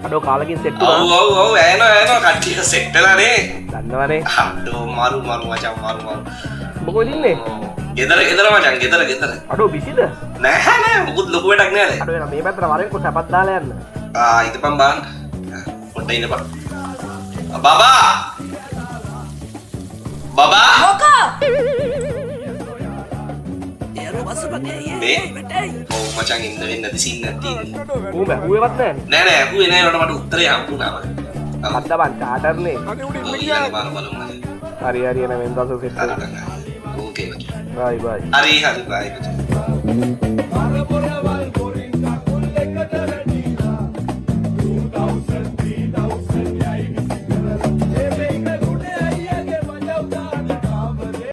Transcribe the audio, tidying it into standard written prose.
අඩෝ කාලකින් සෙට් ඔව් වුණා. ඔව් ඔව් ඇයනවා කට්ටිය සෙට් වෙලානේ. දන්නවනේ. අඩෝ මාරු මචං මාරු. ඔබ කොහෙද ඉන්නේ? ගෙදර මචං ගෙදර. අඩෝ බිසිද? නෑ මොකුත් ලොකු වැඩක් නෑ. අඩෝ එන මේ පැත්තට වරෙන් කො සැපත් දාලා යන්න. ඉතපන් බාන්න. පොඩ්ඩ ඉන්නපන්. බබා! මොකෝ? මේ? ඔව් මචං ඉන්න වෙන්නේ නැති සීන් එකක් තියෙන්නේ. ඌ බැහුවේවත් නැහැ. නෑ ඇහුවේ නෑ මට උත්තරේ හම්බුණා මම. අද්දබන් චාටර්නේ. ඊළඟ පාර බලමු මම. හරි එන වෙන දවසක සෙට් වෙනවා. ඕකේ මචං. බයි බයි. හරි බයි මචං.